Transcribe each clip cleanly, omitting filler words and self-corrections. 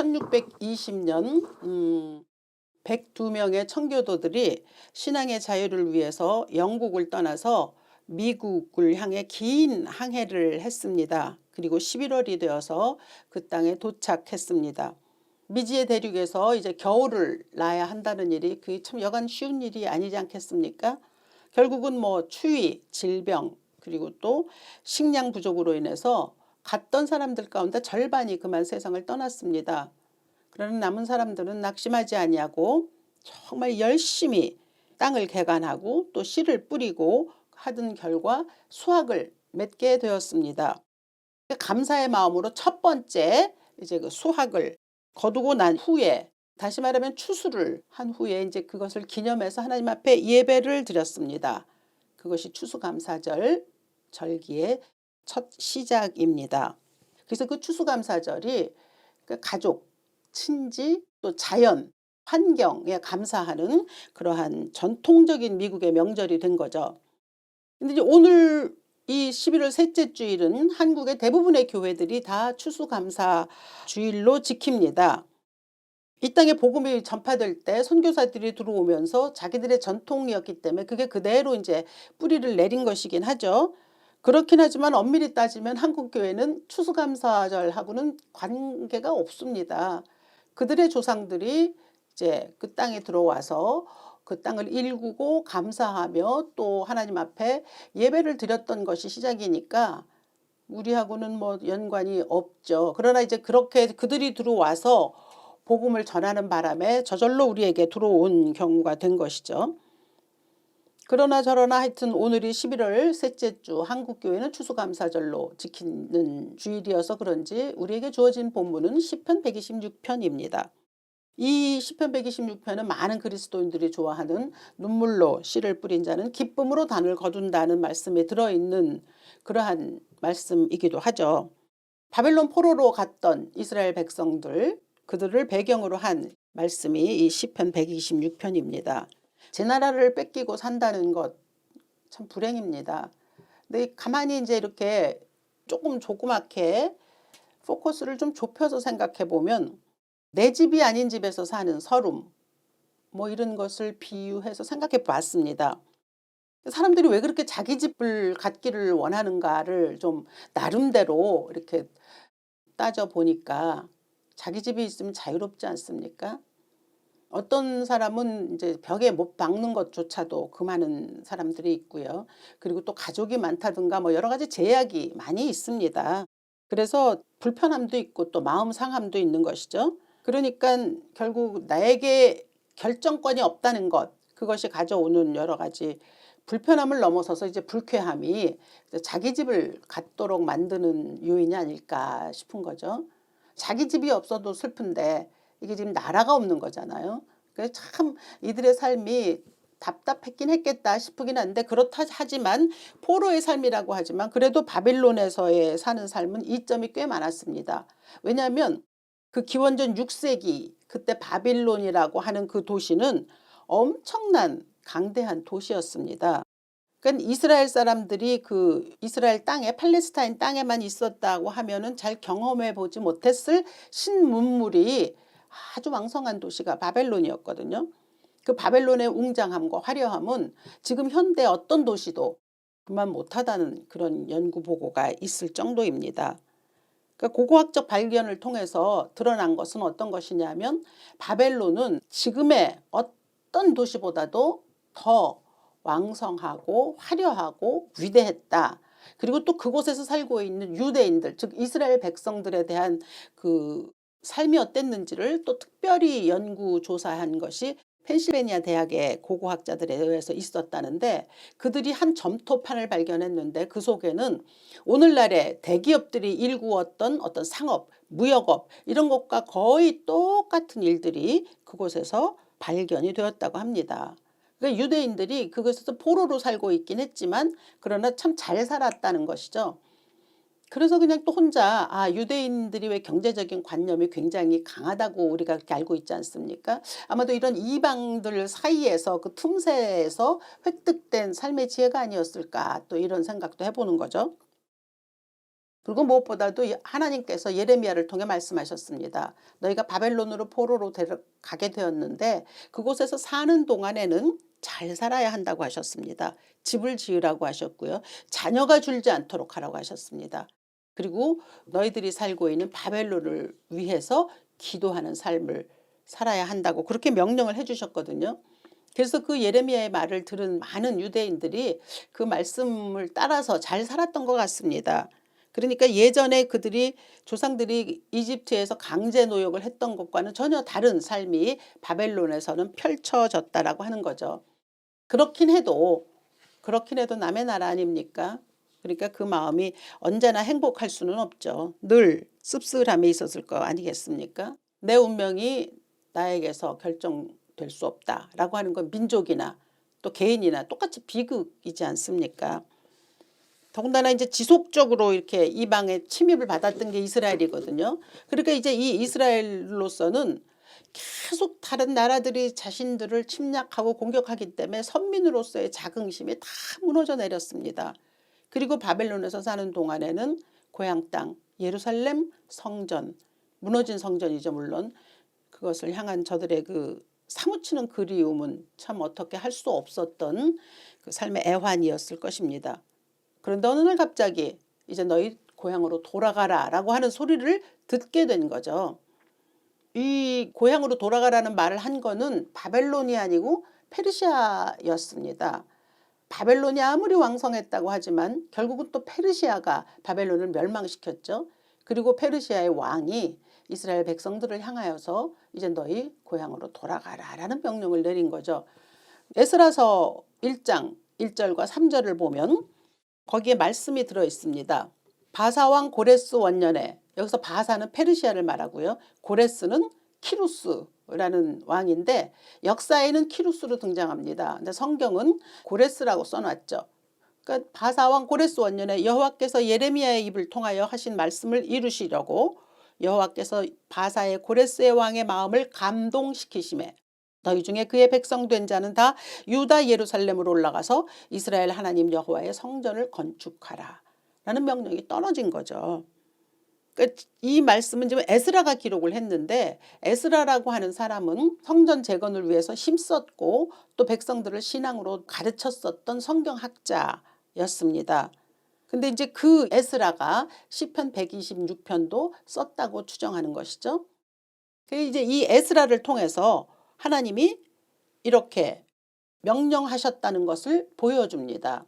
1620년 102명의 청교도들이 신앙의 자유를 위해서 영국을 떠나서 미국을 향해 긴 항해를 했습니다. 그리고 11월이 되어서 그 땅에 도착했습니다. 미지의 대륙에서 이제 겨울을 나야 한다는 일이 그게 참 여간 쉬운 일이 아니지 않겠습니까? 결국은 뭐 추위, 질병, 그리고 또 식량 부족으로 인해서 갔던 사람들 가운데 절반이 그만 세상을 떠났습니다. 그러나 남은 사람들은 낙심하지 아니하고 정말 열심히 땅을 개간하고 또 씨를 뿌리고 하던 결과 수확을 맺게 되었습니다. 감사의 마음으로 첫 번째 이제 그 수확을 거두고 난 후에, 다시 말하면 추수를 한 후에 이제 그것을 기념해서 하나님 앞에 예배를 드렸습니다. 그것이 추수감사절 절기의 첫 시작입니다. 그래서 그 추수감사절이 그 가족, 친지, 또 자연, 환경에 감사하는 그러한 전통적인 미국의 명절이 된 거죠. 근데 이제 오늘 이 11월 셋째 주일은 한국의 대부분의 교회들이 다 추수감사 주일로 지킵니다. 이 땅에 복음이 전파될 때 선교사들이 들어오면서 자기들의 전통이었기 때문에 그게 그대로 이제 뿌리를 내린 것이긴 하죠. 그렇긴 하지만 엄밀히 따지면 한국 교회는 추수감사절하고는 관계가 없습니다. 그들의 조상들이 이제 그 땅에 들어와서 그 땅을 일구고 감사하며 또 하나님 앞에 예배를 드렸던 것이 시작이니까 우리하고는 뭐 연관이 없죠. 그러나 이제 그렇게 그들이 들어와서 복음을 전하는 바람에 저절로 우리에게 들어온 경우가 된 것이죠. 그러나 저러나 하여튼 오늘이 11월 셋째 주 한국교회는 추수감사절로 지키는 주일이어서 그런지 우리에게 주어진 본문은 시편 126편입니다. 이 시편 126편은 많은 그리스도인들이 좋아하는 눈물로 씨를 뿌린 자는 기쁨으로 단을 거둔다는 말씀에 들어있는 그러한 말씀이기도 하죠. 바벨론 포로로 갔던 이스라엘 백성들, 그들을 배경으로 한 말씀이 이 시편 126편입니다. 제 나라를 뺏기고 산다는 것 참 불행입니다. 근데 가만히 이제 이렇게 조금 조그맣게 포커스를 좀 좁혀서 생각해 보면 내 집이 아닌 집에서 사는 서름, 뭐 이런 것을 비유해서 생각해 봤습니다. 사람들이 왜 그렇게 자기 집을 갖기를 원하는가를 좀 나름대로 이렇게 따져 보니까 자기 집이 있으면 자유롭지 않습니까? 어떤 사람은 이제 벽에 못 박는 것조차도 금하는 사람들이 있고요. 그리고 또 가족이 많다든가 뭐 여러 가지 제약이 많이 있습니다. 그래서 불편함도 있고 또 마음 상함도 있는 것이죠. 그러니까 결국 나에게 결정권이 없다는 것, 그것이 가져오는 여러 가지 불편함을 넘어서서 이제 불쾌함이 자기 집을 갖도록 만드는 요인이 아닐까 싶은 거죠. 자기 집이 없어도 슬픈데 이게 지금 나라가 없는 거잖아요. 그래서 참 이들의 삶이 답답했긴 했겠다 싶긴 한데, 그렇다 하지만 포로의 삶이라고 하지만 그래도 바빌론에서의 사는 삶은 이점이 꽤 많았습니다. 왜냐하면 그 기원전 6세기 그때 바빌론이라고 하는 그 도시는 엄청난 강대한 도시였습니다. 그러니까 이스라엘 사람들이 그 이스라엘 땅에 팔레스타인 땅에만 있었다고 하면은 잘 경험해 보지 못했을 신문물이 아주 왕성한 도시가 바벨론이었거든요. 그 바벨론의 웅장함과 화려함은 지금 현대 어떤 도시도 그만 못하다는 그런 연구 보고가 있을 정도입니다. 그러니까 고고학적 발견을 통해서 드러난 것은 어떤 것이냐면 바벨론은 지금의 어떤 도시보다도 더 왕성하고 화려하고 위대했다. 그리고 또 그곳에서 살고 있는 유대인들, 즉 이스라엘 백성들에 대한 그 삶이 어땠는지를 또 특별히 연구 조사한 것이 펜실베니아 대학의 고고학자들에 의해서 있었다는데, 그들이 한 점토판을 발견했는데 그 속에는 오늘날의 대기업들이 일구었던 어떤 상업, 무역업 이런 것과 거의 똑같은 일들이 그곳에서 발견이 되었다고 합니다. 그러니까 유대인들이 그곳에서 포로로 살고 있긴 했지만 그러나 참 잘 살았다는 것이죠. 그래서 그냥 또 혼자 유대인들이 왜 경제적인 관념이 굉장히 강하다고 우리가 그렇게 알고 있지 않습니까? 아마도 이런 이방들 사이에서 그 틈새에서 획득된 삶의 지혜가 아니었을까, 또 이런 생각도 해보는 거죠. 그리고 무엇보다도 하나님께서 예레미야를 통해 말씀하셨습니다. 너희가 바벨론으로 포로로 데려가게 되었는데 그곳에서 사는 동안에는 잘 살아야 한다고 하셨습니다. 집을 지으라고 하셨고요. 자녀가 줄지 않도록 하라고 하셨습니다. 그리고 너희들이 살고 있는 바벨론을 위해서 기도하는 삶을 살아야 한다고 그렇게 명령을 해주셨거든요. 그래서 그 예레미야의 말을 들은 많은 유대인들이 그 말씀을 따라서 잘 살았던 것 같습니다. 그러니까 예전에 그들이 조상들이 이집트에서 강제 노역을 했던 것과는 전혀 다른 삶이 바벨론에서는 펼쳐졌다라고 하는 거죠. 그렇긴 해도 남의 나라 아닙니까? 그러니까 그 마음이 언제나 행복할 수는 없죠. 늘 씁쓸함이 있었을 거 아니겠습니까? 내 운명이 나에게서 결정될 수 없다라고 하는 건 민족이나 또 개인이나 똑같이 비극이지 않습니까? 더군다나 이제 지속적으로 이렇게 이방의 침입을 받았던 게 이스라엘이거든요. 그러니까 이제 이 이스라엘로서는 계속 다른 나라들이 자신들을 침략하고 공격하기 때문에 선민으로서의 자긍심이 다 무너져 내렸습니다. 그리고 바벨론에서 사는 동안에는 고향 땅 예루살렘 성전, 무너진 성전이죠. 물론 그것을 향한 저들의 그 사무치는 그리움은 참 어떻게 할 수 없었던 그 삶의 애환이었을 것입니다. 그런데 어느 날 갑자기 이제 너희 고향으로 돌아가라 라고 하는 소리를 듣게 된 거죠. 이 고향으로 돌아가라는 말을 한 거는 바벨론이 아니고 페르시아였습니다. 바벨론이 아무리 왕성했다고 하지만 결국은 또 페르시아가 바벨론을 멸망시켰죠. 그리고 페르시아의 왕이 이스라엘 백성들을 향하여서 이제 너희 고향으로 돌아가라 라는 명령을 내린 거죠. 에스라서 1장 1절과 3절을 보면 거기에 말씀이 들어 있습니다. 바사왕 고레스 원년에, 여기서 바사는 페르시아를 말하고요. 고레스는 키루스라는 왕인데 역사에는 키루스로 등장합니다. 근데 성경은 고레스라고 써놨죠. 그러니까 바사왕 고레스 원년에 여호와께서 예레미야의 입을 통하여 하신 말씀을 이루시려고 여호와께서 바사의 고레스의 왕의 마음을 감동시키심에 너희 중에 그의 백성 된 자는 다 유다 예루살렘으로 올라가서 이스라엘 하나님 여호와의 성전을 건축하라 라는 명령이 떨어진 거죠. 그러니까 이 말씀은 지금 에스라가 기록을 했는데 에스라라고 하는 사람은 성전 재건을 위해서 힘썼고 또 백성들을 신앙으로 가르쳤었던 성경학자였습니다. 근데 이제 그 에스라가 시편 126편도 썼다고 추정하는 것이죠. 이제 이 에스라를 통해서 하나님이 이렇게 명령하셨다는 것을 보여줍니다.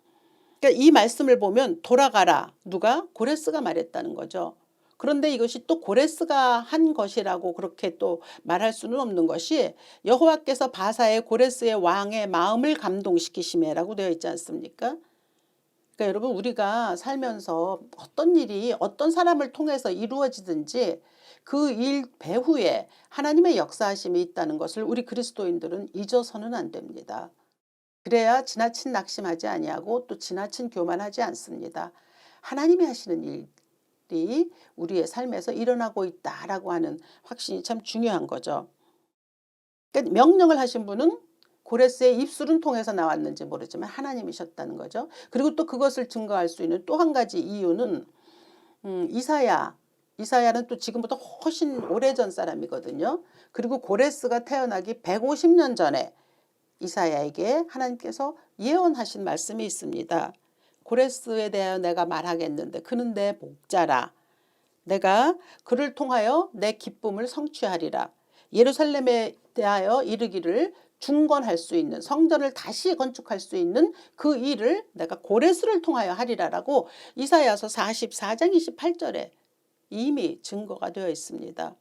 그러니까 이 말씀을 보면 돌아가라. 누가? 고레스가 말했다는 거죠. 그런데 이것이 또 고레스가 한 것이라고 그렇게 또 말할 수는 없는 것이 여호와께서 바사의 고레스의 왕의 마음을 감동시키심에라고 되어 있지 않습니까? 그러니까 여러분 우리가 살면서 어떤 일이 어떤 사람을 통해서 이루어지든지 그 일 배후에 하나님의 역사하심이 있다는 것을 우리 그리스도인들은 잊어서는 안 됩니다. 그래야 지나친 낙심하지 아니하고 또 지나친 교만하지 않습니다. 하나님이 하시는 일이 우리의 삶에서 일어나고 있다라고 하는 확신이 참 중요한 거죠. 그러니까 명령을 하신 분은 고레스의 입술은 통해서 나왔는지 모르지만 하나님이셨다는 거죠. 그리고 또 그것을 증거할 수 있는 또 한 가지 이유는 이사야는 또 지금보다 훨씬 오래전 사람이거든요. 그리고 고레스가 태어나기 150년 전에 이사야에게 하나님께서 예언하신 말씀이 있습니다. 고레스에 대하여 내가 말하겠는데 그는 내 목자라. 내가 그를 통하여 내 기쁨을 성취하리라. 예루살렘에 대하여 이르기를 중건할 수 있는 성전을 다시 건축할 수 있는 그 일을 내가 고레스를 통하여 하리라라고 이사야서 44장 28절에 이미 증거가 되어 있습니다.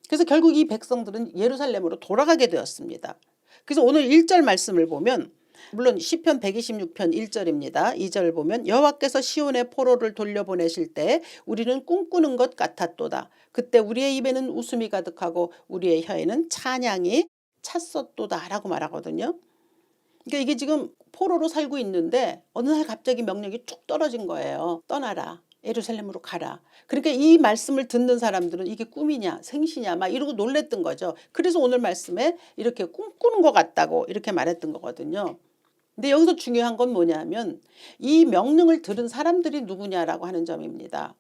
그래서 결국 이 백성들은 예루살렘으로 돌아가게 되었습니다. 그래서 오늘 1절 말씀을 보면 물론 시편 126편 1절입니다. 2절 보면 여호와께서 시온의 포로를 돌려보내실 때 우리는 꿈꾸는 것 같았도다. 그때 우리의 입에는 웃음이 가득하고 우리의 혀에는 찬양이 찼었도다 라고 말하거든요. 그러니까 이게 지금 포로로 살고 있는데 어느 날 갑자기 명령이 툭 떨어진 거예요. 떠나라. 예루살렘으로 가라. 그러니까 이 말씀을 듣는 사람들은 이게 꿈이냐 생시냐 막 이러고 놀랬던 거죠. 그래서 오늘 말씀에 이렇게 꿈꾸는 것 같다고 이렇게 말했던 거거든요. 근데 여기서 중요한 건 뭐냐면 이 명령을 들은 사람들이 누구냐라고 하는 점입니다.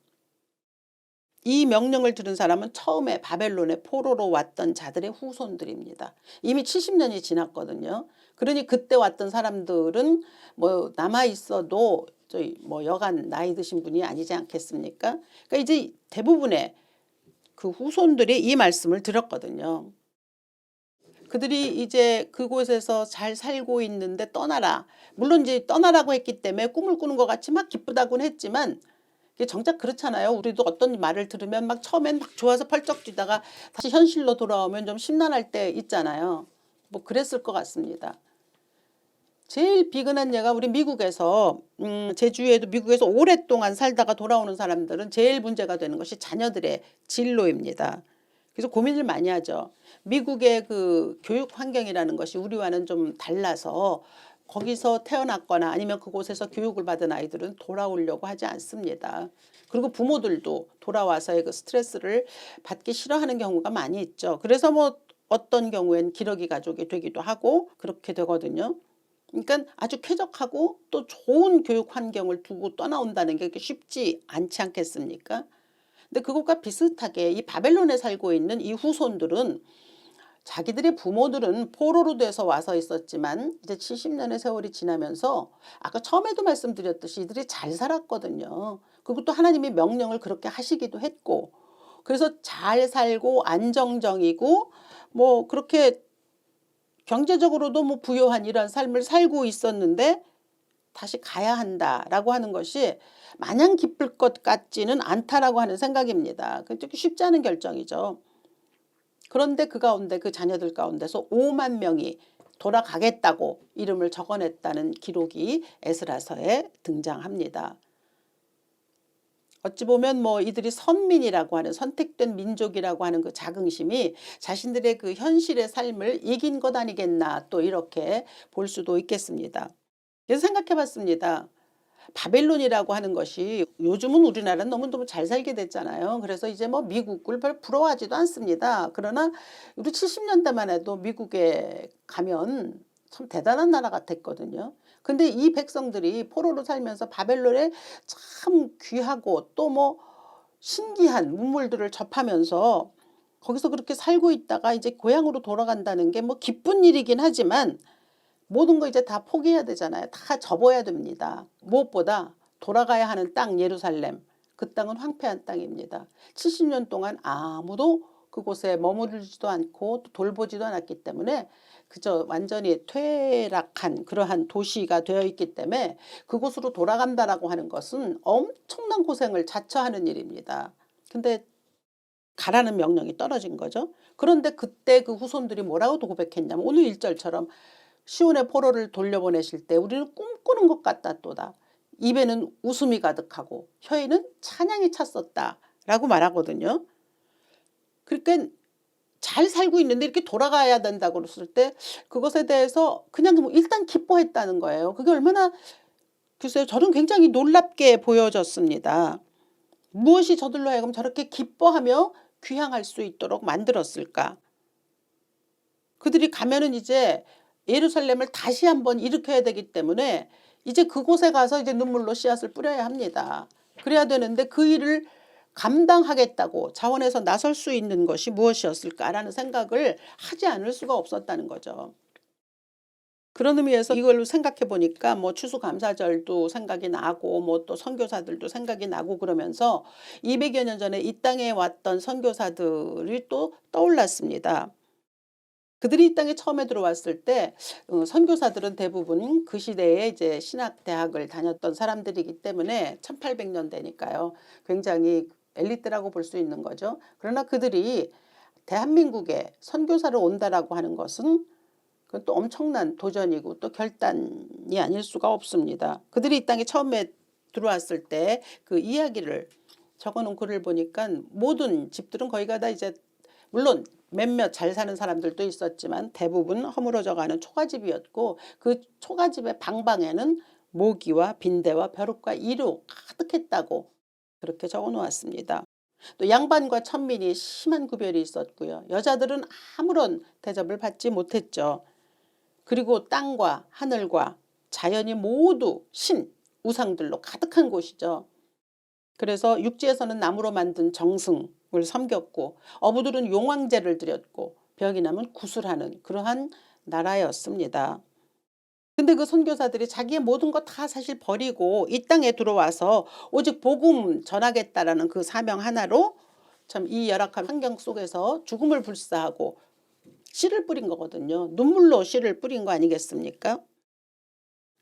이 명령을 들은 사람은 처음에 바벨론의 포로로 왔던 자들의 후손들입니다. 이미 70년이 지났거든요. 그러니 그때 왔던 사람들은 뭐 남아 있어도 저희 뭐 여간 나이 드신 분이 아니지 않겠습니까? 그러니까 이제 대부분의 그 후손들이 이 말씀을 들었거든요. 그들이 이제 그곳에서 잘 살고 있는데 떠나라. 물론 이제 떠나라고 했기 때문에 꿈을 꾸는 것 같이 막 기쁘다고는 했지만 이게 정작 그렇잖아요. 우리도 어떤 말을 들으면 막 처음엔 막 좋아서 펄쩍 뛰다가 다시 현실로 돌아오면 좀 심란할 때 있잖아요. 뭐 그랬을 것 같습니다. 제일 비근한 예가 우리 미국에서 제주에도 미국에서 오랫동안 살다가 돌아오는 사람들은 제일 문제가 되는 것이 자녀들의 진로입니다. 그래서 고민을 많이 하죠. 미국의 그 교육 환경이라는 것이 우리와는 좀 달라서 거기서 태어났거나 아니면 그곳에서 교육을 받은 아이들은 돌아오려고 하지 않습니다. 그리고 부모들도 돌아와서의 그 스트레스를 받기 싫어하는 경우가 많이 있죠. 그래서 뭐 어떤 경우엔 기러기 가족이 되기도 하고 그렇게 되거든요. 그러니까 아주 쾌적하고 또 좋은 교육 환경을 두고 떠나온다는 게 쉽지 않지 않겠습니까? 근데 그것과 비슷하게 이 바벨론에 살고 있는 이 후손들은 자기들의 부모들은 포로로 돼서 와서 있었지만 이제 70년의 세월이 지나면서 아까 처음에도 말씀드렸듯이 이들이 잘 살았거든요. 그리고 또 하나님이 명령을 그렇게 하시기도 했고 그래서 잘 살고 안정적이고 뭐 그렇게 경제적으로도 뭐 부유한 이런 삶을 살고 있었는데 다시 가야 한다라고 하는 것이 마냥 기쁠 것 같지는 않다라고 하는 생각입니다. 그게 쉽지 않은 결정이죠. 그런데 그 가운데 그 자녀들 가운데서 5만 명이 돌아가겠다고 이름을 적어냈다는 기록이 에스라서에 등장합니다. 어찌 보면 뭐 이들이 선민이라고 하는 선택된 민족이라고 하는 그 자긍심이 자신들의 그 현실의 삶을 이긴 것 아니겠나 또 이렇게 볼 수도 있겠습니다. 그래서 생각해 봤습니다. 바벨론이라고 하는 것이 요즘은 우리나라는 너무너무 잘 살게 됐잖아요. 그래서 이제 뭐 미국을 별 부러워하지도 않습니다. 그러나 우리 70년대만 해도 미국에 가면 참 대단한 나라 같았거든요. 근데 이 백성들이 포로로 살면서 바벨론에 참 귀하고 또 뭐 신기한 문물들을 접하면서 거기서 그렇게 살고 있다가 이제 고향으로 돌아간다는 게 뭐 기쁜 일이긴 하지만 모든 거 이제 다 포기해야 되잖아요. 다 접어야 됩니다. 무엇보다 돌아가야 하는 땅 예루살렘. 그 땅은 황폐한 땅입니다. 70년 동안 아무도 그곳에 머무르지도 않고 또 돌보지도 않았기 때문에 그저 완전히 퇴락한 그러한 도시가 되어 있기 때문에 그곳으로 돌아간다라고 하는 것은 엄청난 고생을 자처하는 일입니다. 근데 가라는 명령이 떨어진 거죠. 그런데 그때 그 후손들이 뭐라고 고백했냐면 오늘 1절처럼 시온의 포로를 돌려보내실 때 우리는 꿈꾸는 것 같았도다. 입에는 웃음이 가득하고 혀에는 찬양이 찼었다라고 말하거든요. 그러니까 잘 살고 있는데 이렇게 돌아가야 된다고 그랬을 때 그것에 대해서 그냥 뭐 일단 기뻐했다는 거예요. 그게 얼마나 글쎄요. 저는 굉장히 놀랍게 보여졌습니다. 무엇이 저들로 하여금 저렇게 기뻐하며 귀향할 수 있도록 만들었을까? 그들이 가면은 이제 예루살렘을 다시 한번 일으켜야 되기 때문에 이제 그곳에 가서 이제 눈물로 씨앗을 뿌려야 합니다. 그래야 되는데 그 일을 감당하겠다고 자원해서 나설 수 있는 것이 무엇이었을까라는 생각을 하지 않을 수가 없었다는 거죠. 그런 의미에서 이걸로 생각해 보니까 뭐 추수감사절도 생각이 나고 뭐 또 선교사들도 생각이 나고 그러면서 200여 년 전에 이 땅에 왔던 선교사들이 또 떠올랐습니다. 그들이 이 땅에 처음에 들어왔을 때 선교사들은 대부분 그 시대에 이제 신학대학을 다녔던 사람들이기 때문에 1800년대니까요. 굉장히 엘리트라고 볼 수 있는 거죠. 그러나 그들이 대한민국에 선교사를 온다라고 하는 것은 그건 또 엄청난 도전이고 또 결단이 아닐 수가 없습니다. 그들이 이 땅에 처음에 들어왔을 때 그 이야기를 적어놓은 글을 보니까 모든 집들은 거의 다 이제 물론 몇몇 잘 사는 사람들도 있었지만 대부분 허물어져가는 초가집이었고 그 초가집의 방방에는 모기와 빈대와 벼룩과 이루 가득했다고 그렇게 적어 놓았습니다. 또 양반과 천민이 심한 구별이 있었고요. 여자들은 아무런 대접을 받지 못했죠. 그리고 땅과 하늘과 자연이 모두 신, 우상들로 가득한 곳이죠. 그래서 육지에서는 나무로 만든 정승을 섬겼고 어부들은 용왕제를 드렸고 벽이 나면 구슬하는 그러한 나라였습니다. 근데 그 선교사들이 자기의 모든 것 다 사실 버리고 이 땅에 들어와서 오직 복음 전하겠다라는 그 사명 하나로 참 이 열악한 환경 속에서 죽음을 불사하고 씨를 뿌린 거거든요. 눈물로 씨를 뿌린 거 아니겠습니까?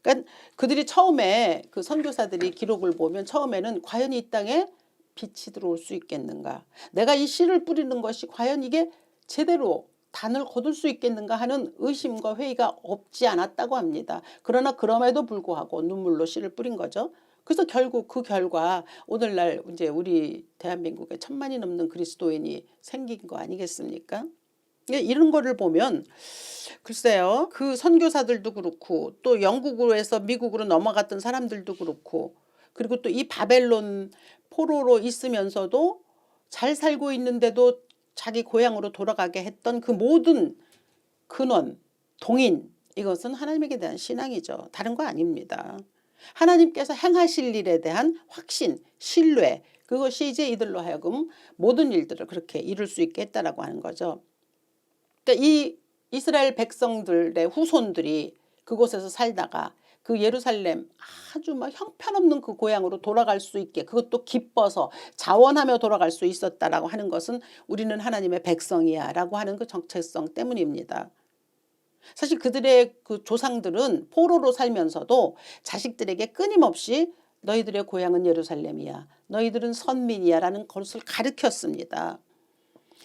그러니까 그들이 처음에 그 선교사들이 기록을 보면 처음에는 과연 이 땅에 빛이 들어올 수 있겠는가? 내가 이 씨를 뿌리는 것이 과연 이게 제대로 단을 거둘 수 있겠는가 하는 의심과 회의가 없지 않았다고 합니다. 그러나 그럼에도 불구하고 눈물로 씨를 뿌린 거죠. 그래서 결국 그 결과 오늘날 이제 우리 대한민국에 1,000만이 넘는 그리스도인이 생긴 거 아니겠습니까? 이런 거를 보면 글쎄요. 그 선교사들도 그렇고 또 영국으로 미국으로 넘어갔던 사람들도 그렇고 그리고 또 이 바벨론 포로로 있으면서도 잘 살고 있는데도 자기 고향으로 돌아가게 했던 그 모든 근원, 동인 이것은 하나님에게 대한 신앙이죠. 다른 거 아닙니다. 하나님께서 행하실 일에 대한 확신, 신뢰 그것이 이제 이들로 하여금 모든 일들을 그렇게 이룰 수 있게 했다라고 하는 거죠. 그러니까 이 이스라엘 백성들의 후손들이 그곳에서 살다가 그 예루살렘 아주 막 형편없는 그 고향으로 돌아갈 수 있게 그것도 기뻐서 자원하며 돌아갈 수 있었다라고 하는 것은 우리는 하나님의 백성이야 라고 하는 그 정체성 때문입니다. 사실 그들의 그 조상들은 포로로 살면서도 자식들에게 끊임없이 너희들의 고향은 예루살렘이야. 너희들은 선민이야 라는 것을 가르쳤습니다.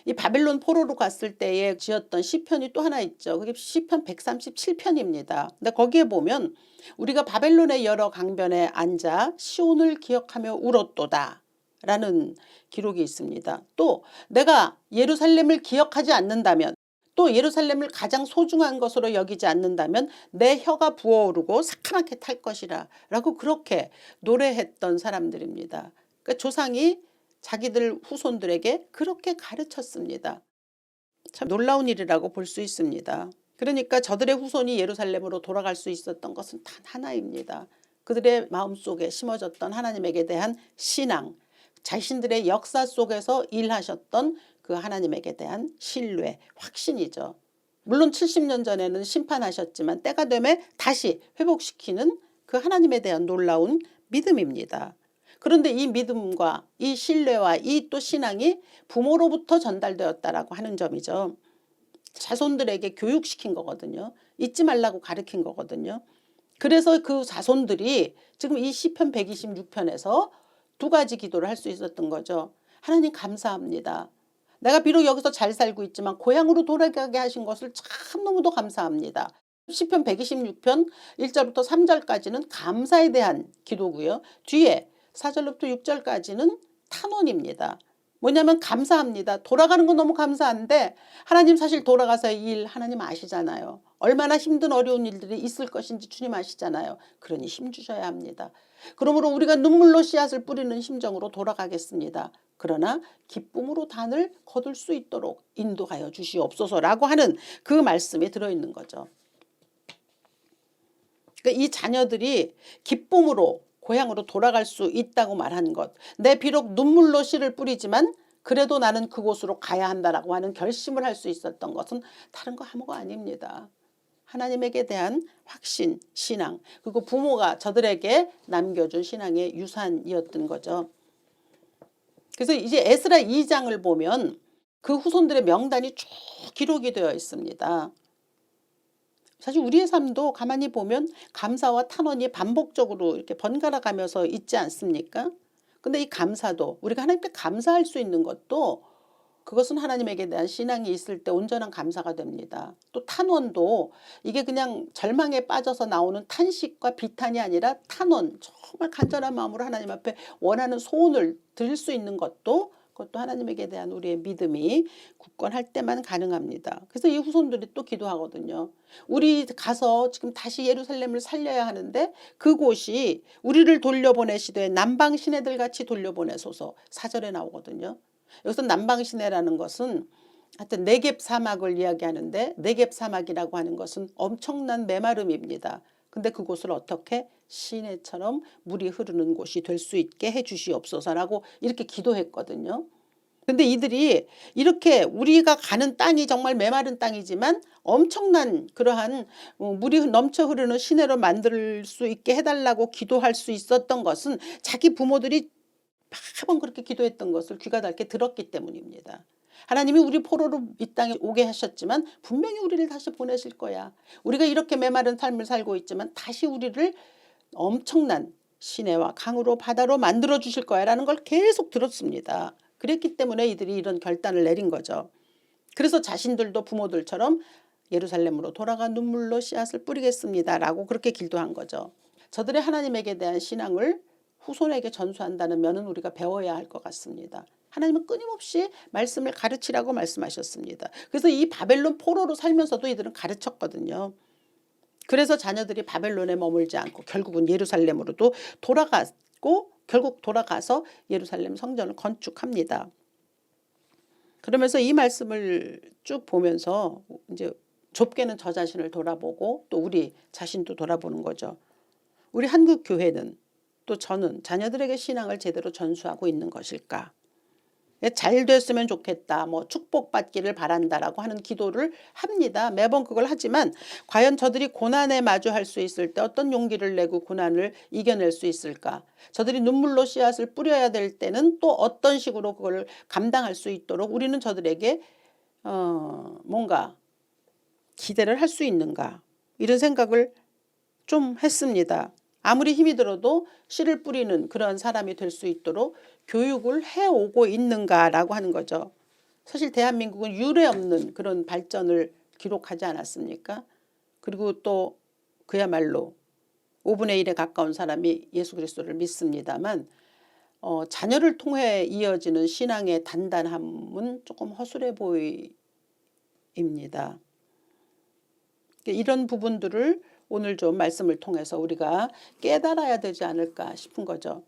이 바벨론 포로로 갔을 때에 지었던 시편이 또 하나 있죠. 그게 시편 137편입니다. 근데 거기에 보면 우리가 바벨론의 여러 강변에 앉아 시온을 기억하며 울었도다 라는 기록이 있습니다. 또 내가 예루살렘을 기억하지 않는다면 또 예루살렘을 가장 소중한 것으로 여기지 않는다면 내 혀가 부어오르고 사카맣게 탈 것이라 라고 그렇게 노래했던 사람들입니다. 그러니까 조상이 자기들 후손들에게 그렇게 가르쳤습니다. 참 놀라운 일이라고 볼 수 있습니다. 그러니까 저들의 후손이 예루살렘으로 돌아갈 수 있었던 것은 단 하나입니다. 그들의 마음속에 심어졌던 하나님에게 대한 신앙, 자신들의 역사 속에서 일하셨던 그 하나님에게 대한 신뢰, 확신이죠. 물론 70년 전에는 심판하셨지만 때가 되면 다시 회복시키는 그 하나님에 대한 놀라운 믿음입니다. 그런데 이 믿음과 이 신뢰와 이 또 신앙이 부모로부터 전달되었다라고 하는 점이죠. 자손들에게 교육시킨 거거든요. 잊지 말라고 가르친 거거든요. 그래서 그 자손들이 지금 이 시편 126편에서 두 가지 기도를 할 수 있었던 거죠. 하나님 감사합니다. 내가 비록 여기서 잘 살고 있지만 고향으로 돌아가게 하신 것을 참 너무도 감사합니다. 시편 126편 1절부터 3절까지는 감사에 대한 기도고요. 뒤에 4절부터 6절까지는 탄원입니다. 뭐냐면 감사합니다. 돌아가는 건 너무 감사한데 하나님 사실 돌아가서 이 일 하나님 아시잖아요. 얼마나 힘든 어려운 일들이 있을 것인지 주님 아시잖아요. 그러니 힘주셔야 합니다. 그러므로 우리가 눈물로 씨앗을 뿌리는 심정으로 돌아가겠습니다. 그러나 기쁨으로 단을 거둘 수 있도록 인도하여 주시옵소서라고 하는 그 말씀이 들어있는 거죠. 그러니까 이 자녀들이 기쁨으로 고향으로 돌아갈 수 있다고 말하는 것. 내 비록 눈물로 씨를 뿌리지만 그래도 나는 그곳으로 가야 한다라고 하는 결심을 할 수 있었던 것은 다른 거 아무거 아닙니다. 하나님에게 대한 확신, 신앙 그리고 부모가 저들에게 남겨준 신앙의 유산이었던 거죠. 그래서 이제 에스라 2장을 보면 그 후손들의 명단이 쭉 기록이 되어 있습니다. 사실 우리의 삶도 가만히 보면 감사와 탄원이 반복적으로 이렇게 번갈아 가면서 있지 않습니까? 근데 이 감사도 우리가 하나님께 감사할 수 있는 것도 그것은 하나님에게 대한 신앙이 있을 때 온전한 감사가 됩니다. 또 탄원도 이게 그냥 절망에 빠져서 나오는 탄식과 비탄이 아니라 탄원 정말 간절한 마음으로 하나님 앞에 원하는 소원을 드릴 수 있는 것도 그것도 하나님에게 대한 우리의 믿음이 굳건할 때만 가능합니다. 그래서 이 후손들이 또 기도하거든요. 우리 가서 지금 다시 예루살렘을 살려야 하는데 그곳이 우리를 돌려보내시되 남방 시내들 같이 돌려보내소서 4절에 나오거든요. 여기서 남방 시내라는 것은 하여튼 네겝 사막을 이야기하는데 네겝 사막이라고 하는 것은 엄청난 메마름입니다. 근데 그곳을 어떻게 시내처럼 물이 흐르는 곳이 될 수 있게 해 주시옵소서라고 이렇게 기도했거든요. 근데 이들이 이렇게 우리가 가는 땅이 정말 메마른 땅이지만 엄청난 그러한 물이 넘쳐 흐르는 시내로 만들 수 있게 해달라고 기도할 수 있었던 것은 자기 부모들이 매번 그렇게 기도했던 것을 귀가 닳게 들었기 때문입니다. 하나님이 우리 포로로 이 땅에 오게 하셨지만 분명히 우리를 다시 보내실 거야. 우리가 이렇게 메마른 삶을 살고 있지만 다시 우리를 엄청난 시내와 강으로 바다로 만들어 주실 거야 라는 걸 계속 들었습니다. 그랬기 때문에 이들이 이런 결단을 내린 거죠. 그래서 자신들도 부모들처럼 예루살렘으로 돌아가 눈물로 씨앗을 뿌리겠습니다 라고 그렇게 기도한 거죠. 저들의 하나님에게 대한 신앙을 후손에게 전수한다는 면은 우리가 배워야 할 것 같습니다. 하나님은 끊임없이 말씀을 가르치라고 말씀하셨습니다. 그래서 이 바벨론 포로로 살면서도 이들은 가르쳤거든요. 그래서 자녀들이 바벨론에 머물지 않고 결국은 예루살렘으로도 돌아갔고 결국 돌아가서 예루살렘 성전을 건축합니다. 그러면서 이 말씀을 쭉 보면서 이제 좁게는 저 자신을 돌아보고 또 우리 자신도 돌아보는 거죠. 우리 한국 교회는 또 저는 자녀들에게 신앙을 제대로 전수하고 있는 것일까? 잘 됐으면 좋겠다. 뭐 축복받기를 바란다라고 하는 기도를 합니다. 매번 그걸 하지만 과연 저들이 고난에 마주할 수 있을 때 어떤 용기를 내고 고난을 이겨낼 수 있을까? 저들이 눈물로 씨앗을 뿌려야 될 때는 또 어떤 식으로 그걸 감당할 수 있도록 우리는 저들에게 뭔가 기대를 할 수 있는가? 이런 생각을 좀 했습니다. 아무리 힘이 들어도 씨를 뿌리는 그런 사람이 될 수 있도록 교육을 해오고 있는가라고 하는 거죠. 사실 대한민국은 유례 없는 그런 발전을 기록하지 않았습니까? 그리고 또 그야말로 5분의 1에 가까운 사람이 예수 그리스도를 믿습니다만 자녀를 통해 이어지는 신앙의 단단함은 조금 허술해 보입니다. 이런 부분들을 오늘 좀 말씀을 통해서 우리가 깨달아야 되지 않을까 싶은 거죠.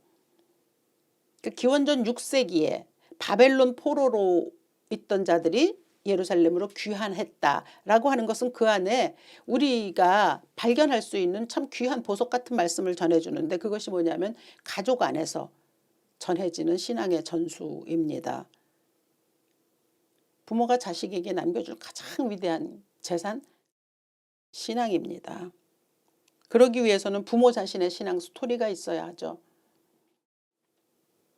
기원전 6세기에 바벨론 포로로 있던 자들이 예루살렘으로 귀환했다라고 하는 것은 그 안에 우리가 발견할 수 있는 참 귀한 보석 같은 말씀을 전해주는데 그것이 뭐냐면 가족 안에서 전해지는 신앙의 전수입니다. 부모가 자식에게 남겨줄 가장 위대한 재산 신앙입니다. 그러기 위해서는 부모 자신의 신앙 스토리가 있어야 하죠.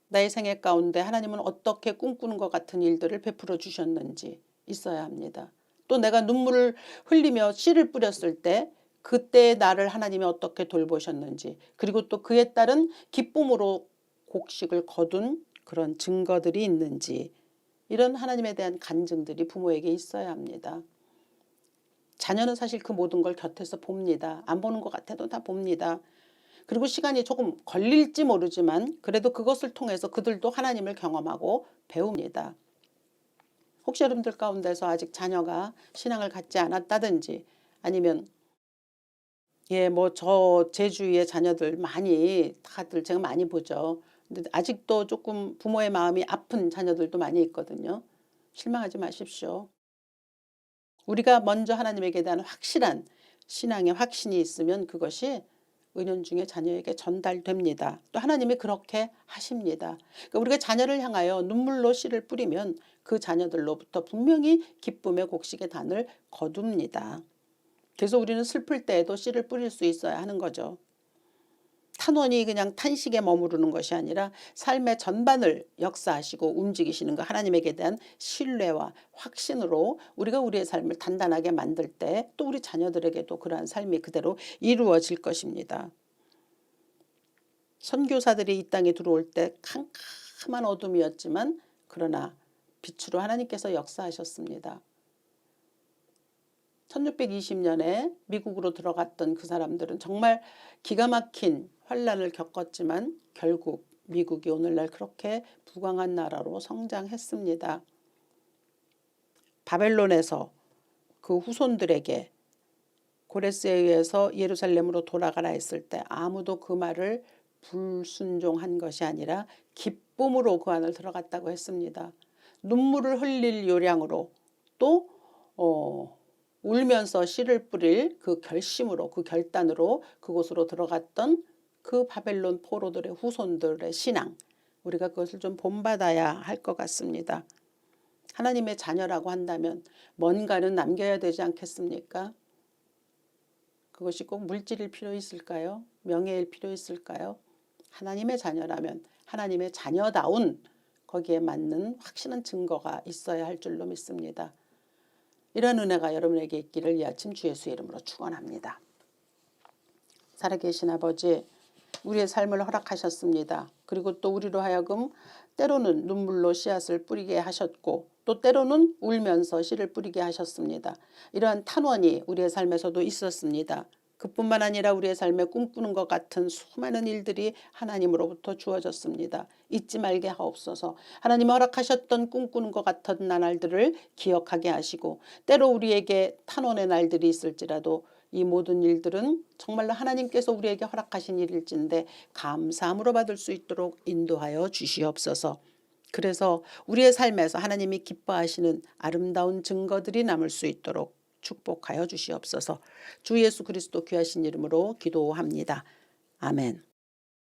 나의 생애 가운데 하나님은 어떻게 꿈꾸는 것 같은 일들을 베풀어 주셨는지 있어야 합니다. 또 내가 눈물을 흘리며 씨를 뿌렸을 때 그때 나를 하나님이 어떻게 돌보셨는지 그리고 또 그에 따른 기쁨으로 곡식을 거둔 그런 증거들이 있는지 이런 하나님에 대한 간증들이 부모에게 있어야 합니다. 자녀는 사실 그 모든 걸 곁에서 봅니다. 안 보는 것 같아도 다 봅니다. 그리고 시간이 조금 걸릴지 모르지만 그래도 그것을 통해서 그들도 하나님을 경험하고 배웁니다. 혹시 여러분들 가운데서 아직 자녀가 신앙을 갖지 않았다든지 아니면 뭐 제 주위의 자녀들 많이 다들 제가 많이 보죠. 근데 아직도 조금 부모의 마음이 아픈 자녀들도 많이 있거든요. 실망하지 마십시오. 우리가 먼저 하나님에게 대한 확실한 신앙의 확신이 있으면 그것이 은연중에 자녀에게 전달됩니다. 또 하나님이 그렇게 하십니다. 그러니까 우리가 자녀를 향하여 눈물로 씨를 뿌리면 그 자녀들로부터 분명히 기쁨의 곡식의 단을 거둡니다. 그래서 우리는 슬플 때에도 씨를 뿌릴 수 있어야 하는 거죠. 탄원이 그냥 탄식에 머무르는 것이 아니라 삶의 전반을 역사하시고 움직이시는 것 하나님에게 대한 신뢰와 확신으로 우리가 우리의 삶을 단단하게 만들 때 또 우리 자녀들에게도 그러한 삶이 그대로 이루어질 것입니다. 선교사들이 이 땅에 들어올 때 캄캄한 어둠이었지만 그러나 빛으로 하나님께서 역사하셨습니다. 1620년에 미국으로 들어갔던 그 사람들은 정말 기가 막힌 환란을 겪었지만 결국 미국이 오늘날 그렇게 부강한 나라로 성장했습니다. 바벨론에서 그 후손들에게 고레스에 의해서 예루살렘으로 돌아가라 했을 때 아무도 그 말을 불순종한 것이 아니라 기쁨으로 그 안을 들어갔다고 했습니다. 눈물을 흘릴 요량으로 또 울면서 씨를 뿌릴 그 결심으로 그 결단으로 그곳으로 들어갔던 그 바벨론 포로들의 후손들의 신앙, 우리가 그것을 좀 본받아야 할 것 같습니다. 하나님의 자녀라고 한다면 뭔가는 남겨야 되지 않겠습니까? 그것이 꼭 물질일 필요 있을까요? 명예일 필요 있을까요? 하나님의 자녀라면 하나님의 자녀다운 거기에 맞는 확실한 증거가 있어야 할 줄로 믿습니다. 이런 은혜가 여러분에게 있기를 이 아침 주 예수의 이름으로 축원합니다. 살아계신 아버지, 우리의 삶을 허락하셨습니다. 그리고 또 우리로 하여금 때로는 눈물로 씨앗을 뿌리게 하셨고 또 때로는 울면서 씨를 뿌리게 하셨습니다. 이러한 탄원이 우리의 삶에서도 있었습니다. 그뿐만 아니라 우리의 삶에 꿈꾸는 것 같은 수많은 일들이 하나님으로부터 주어졌습니다. 잊지 말게 하옵소서. 하나님 허락하셨던 꿈꾸는 것 같은 나날들을 기억하게 하시고 때로 우리에게 탄원의 날들이 있을지라도 이 모든 일들은 정말로 하나님께서 우리에게 허락하신 일일진데 감사함으로 받을 수 있도록 인도하여 주시옵소서. 그래서 우리의 삶에서 하나님이 기뻐하시는 아름다운 증거들이 남을 수 있도록 축복하여 주시옵소서. 주 예수 그리스도 귀하신 이름으로 기도합니다. 아멘.